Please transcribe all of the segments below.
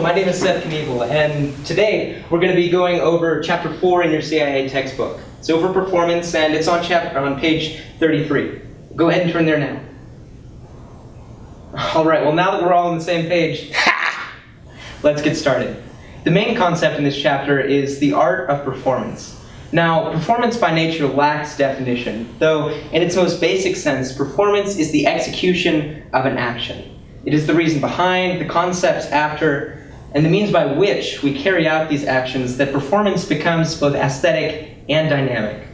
my name is Seth Knievel, and today we're going to be going over Chapter 4 in your CIA textbook. It's over performance, and it's on page 33. Go ahead and turn there now. All right, well, now that we're all on the same page, let's get started. The main concept in this chapter is the art of performance. Now, performance by nature lacks definition, though in its most basic sense, performance is the execution of an action. It is the reason behind, the concepts after, and the means by which we carry out these actions that performance becomes both aesthetic and dynamic.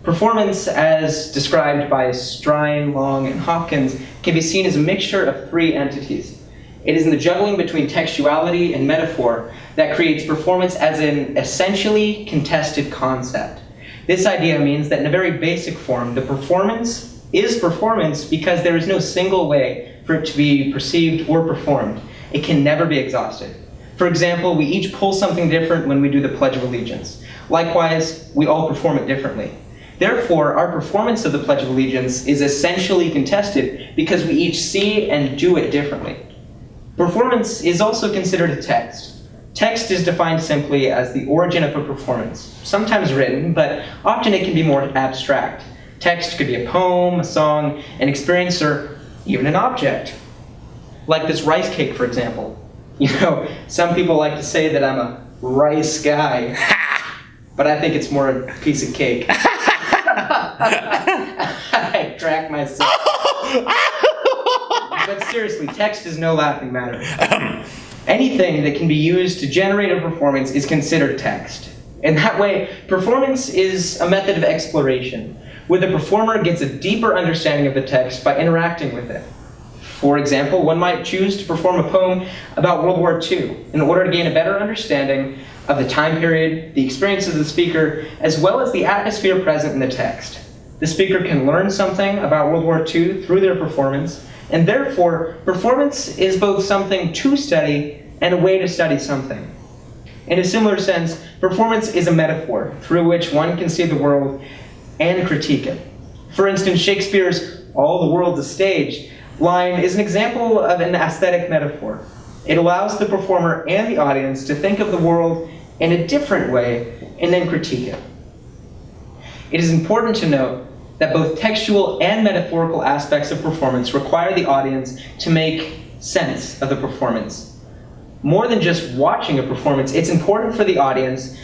Performance, as described by Strine, Long, and Hopkins, can be seen as a mixture of three entities. It is in the juggling between textuality and metaphor that creates performance as an essentially contested concept. This idea means that in a very basic form, the performance is performance because there is no single way for it to be perceived or performed. It can never be exhausted. For example, we each pull something different when we do the Pledge of Allegiance. Likewise, we all perform it differently. Therefore, our performance of the Pledge of Allegiance is essentially contested because we each see and do it differently. Performance is also considered a text. Text is defined simply as the origin of a performance, sometimes written, but often it can be more abstract. Text could be a poem, a song, an experience, or even an object. Like this rice cake, for example. You know, some people like to say that I'm a rice guy, but I think it's more a piece of cake. I track myself. But seriously, text is no laughing matter. Anything that can be used to generate a performance is considered text. In that way, performance is a method of exploration, where the performer gets a deeper understanding of the text by interacting with it. For example, one might choose to perform a poem about World War II in order to gain a better understanding of the time period, the experience of the speaker, as well as the atmosphere present in the text. The speaker can learn something about World War II through their performance, and therefore, performance is both something to study and a way to study something. In a similar sense, performance is a metaphor through which one can see the world and critique it. For instance, Shakespeare's "All the world's a stage" line is an example of an aesthetic metaphor. It allows the performer and the audience to think of the world in a different way and then critique it. It is important to note that both textual and metaphorical aspects of performance require the audience to make sense of the performance. More than just watching a performance, it's important for the audience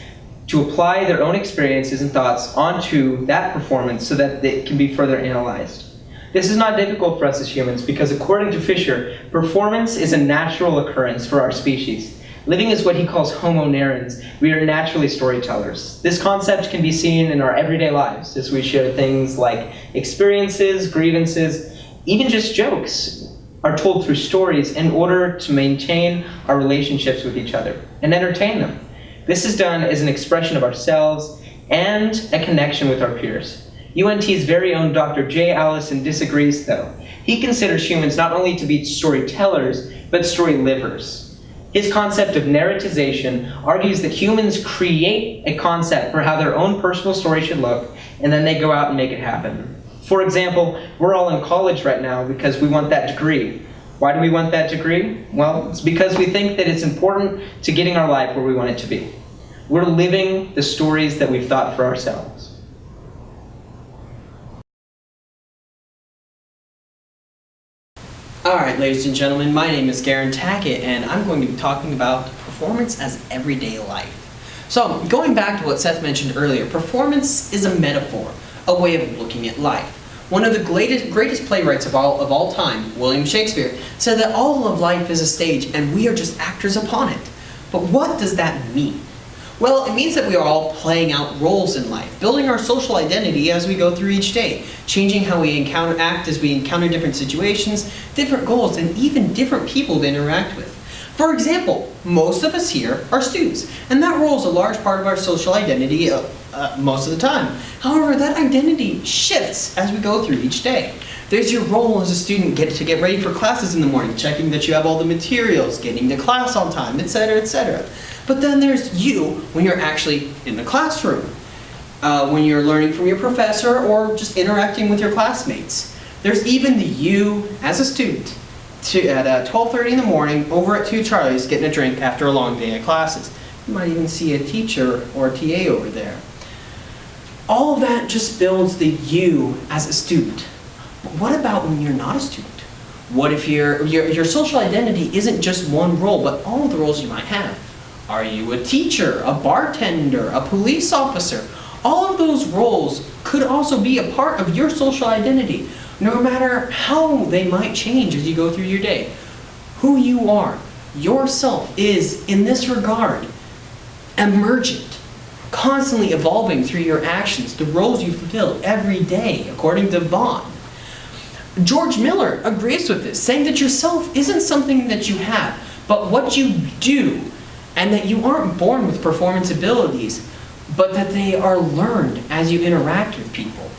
to apply their own experiences and thoughts onto that performance so that it can be further analyzed. This is not difficult for us as humans because, according to Fisher, performance is a natural occurrence for our species. Living as what he calls homo narrans, we are naturally storytellers. This concept can be seen in our everyday lives as we share things like experiences, grievances, even just jokes are told through stories in order to maintain our relationships with each other and entertain them. This is done as an expression of ourselves and a connection with our peers. UNT's very own Dr. J. Allison disagrees, though. He considers humans not only to be storytellers, but story livers. His concept of narratization argues that humans create a concept for how their own personal story should look, and then they go out and make it happen. For example, we're all in college right now because we want that degree. Why do we want that degree? Well, it's because we think that it's important to getting our life where we want it to be. We're living the stories that we've thought for ourselves. Alright, ladies and gentlemen, my name is Garen Tackett, and I'm going to be talking about performance as everyday life. So, going back to what Seth mentioned earlier, performance is a metaphor, a way of looking at life. One of the greatest playwrights of all time, William Shakespeare, said that all of life is a stage and we are just actors upon it. But what does that mean? Well, it means that we are all playing out roles in life, building our social identity as we go through each day, changing how we act as we encounter different situations, different goals, and even different people to interact with. For example, most of us here are students, and that role is a large part of our social identity most of the time. However, that identity shifts as we go through each day. There's your role as a student to get ready for classes in the morning, checking that you have all the materials, getting to class on time, etc., etc. But then there's you when you're actually in the classroom, when you're learning from your professor or just interacting with your classmates. There's even the you as a student. at 12:30 in the morning over at Two Charlie's getting a drink after a long day of classes. You might even see a teacher or a TA over there. All of that just builds the you as a student. But what about when you're not a student? What if your social identity isn't just one role, but all of the roles you might have? Are you a teacher, a bartender, a police officer? All of those roles could also be a part of your social identity, no matter how they might change as you go through your day. Who you are, yourself, is, in this regard, emergent, constantly evolving through your actions, the roles you fulfill every day, according to Vaughn. George Miller agrees with this, saying that yourself isn't something that you have, but what you do, and that you aren't born with performance abilities, but that they are learned as you interact with people.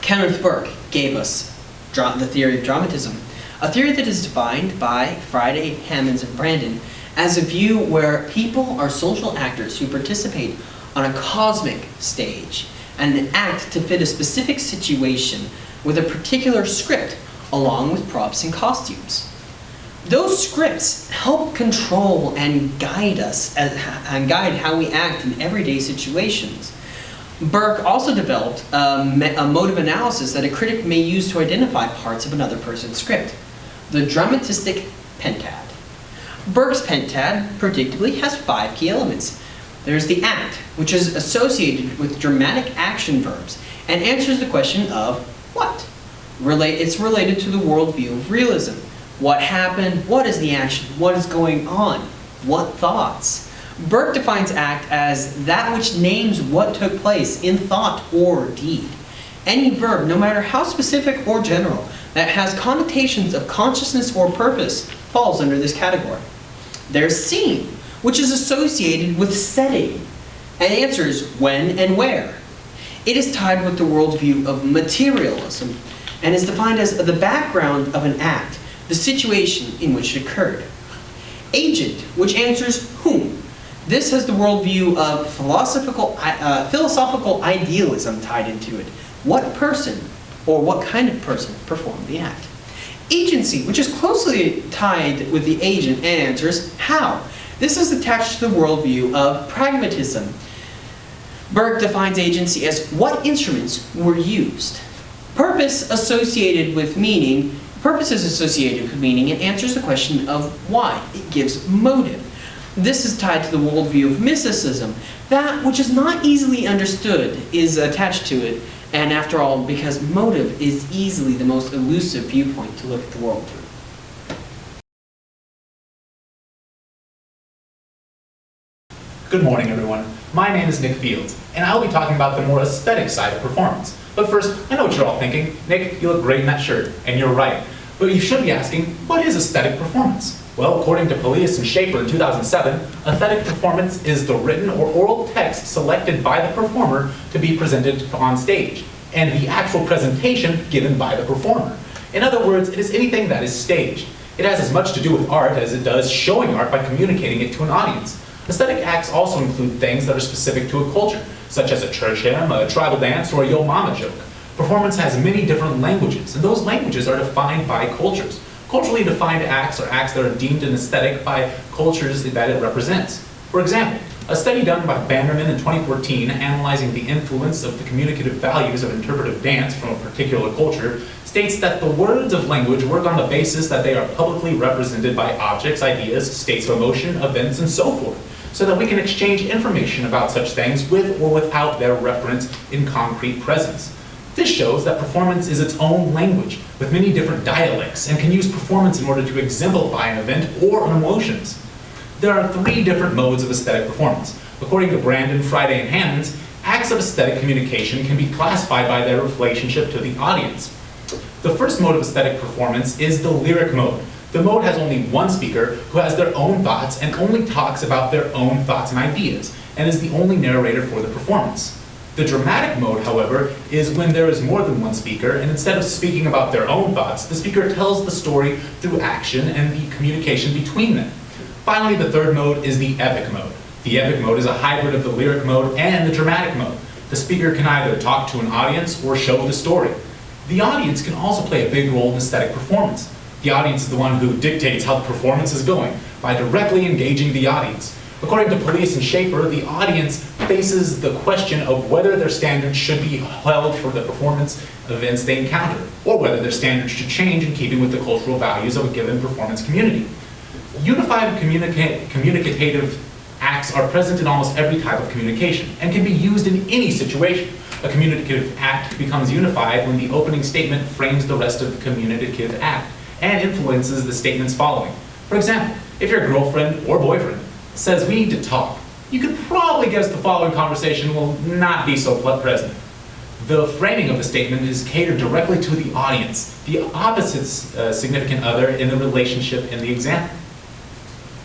Kenneth Burke gave us the theory of dramatism, a theory that is defined by Friday, Hammonds, and Brandon as a view where people are social actors who participate on a cosmic stage and act to fit a specific situation with a particular script along with props and costumes. Those scripts help control and guide us and guide how we act in everyday situations. Burke also developed a mode of analysis that a critic may use to identify parts of another person's script, the dramatistic pentad. Burke's pentad, predictably, has 5 key elements. There's the act, which is associated with dramatic action verbs and answers the question of what? It's related to the worldview of realism. What happened? What is the action? What is going on? What thoughts? Burke defines act as that which names what took place in thought or deed. Any verb, no matter how specific or general, that has connotations of consciousness or purpose falls under this category. There's scene, which is associated with setting and answers when and where. It is tied with the worldview of materialism and is defined as the background of an act, the situation in which it occurred. Agent, which answers whom. This has the worldview of philosophical idealism tied into it. What person or what kind of person performed the act? Agency, which is closely tied with the agent and answers how. This is attached to the worldview of pragmatism. Burke defines agency as what instruments were used. Purpose is associated with meaning and answers the question of why. It gives motive. This is tied to the worldview of mysticism. That which is not easily understood is attached to it, and after all, because motive is easily the most elusive viewpoint to look at the world through. Good morning, everyone. My name is Nick Fields, and I'll be talking about the more aesthetic side of performance. But first, I know what you're all thinking. Nick, you look great in that shirt, and you're right. But you should be asking, what is aesthetic performance? Well, according to Polius and Schaefer in 2007, aesthetic performance is the written or oral text selected by the performer to be presented on stage, and the actual presentation given by the performer. In other words, it is anything that is staged. It has as much to do with art as it does showing art by communicating it to an audience. Aesthetic acts also include things that are specific to a culture, such as a church hymn, a tribal dance, or a yo mama joke. Performance has many different languages, and those languages are defined by cultures. Culturally defined acts are acts that are deemed an aesthetic by cultures that it represents. For example, a study done by Bannerman in 2014 analyzing the influence of the communicative values of interpretive dance from a particular culture states that the words of language work on the basis that they are publicly represented by objects, ideas, states of emotion, events, and so forth, so that we can exchange information about such things with or without their reference in concrete presence. This shows that performance is its own language, with many different dialects, and can use performance in order to exemplify an event or an emotions. There are 3 different modes of aesthetic performance. According to Brandon, Friday, and Hammonds, acts of aesthetic communication can be classified by their relationship to the audience. The first mode of aesthetic performance is the lyric mode. The mode has only one speaker who has their own thoughts and only talks about their own thoughts and ideas, and is the only narrator for the performance. The dramatic mode, however, is when there is more than one speaker, and instead of speaking about their own thoughts, the speaker tells the story through action and the communication between them. Finally, the third mode is the epic mode. The epic mode is a hybrid of the lyric mode and the dramatic mode. The speaker can either talk to an audience or show the story. The audience can also play a big role in aesthetic performance. The audience is the one who dictates how the performance is going by directly engaging the audience. According to Police and Schaefer, the audience faces the question of whether their standards should be held for the performance events they encounter, or whether their standards should change in keeping with the cultural values of a given performance community. Unified communicative acts are present in almost every type of communication and can be used in any situation. A communicative act becomes unified when the opening statement frames the rest of the communicative act and influences the statements following. For example, if your girlfriend or boyfriend says we need to talk, you could probably guess the following conversation will not be so present. The framing of the statement is catered directly to the audience, the opposite significant other in the relationship in the example.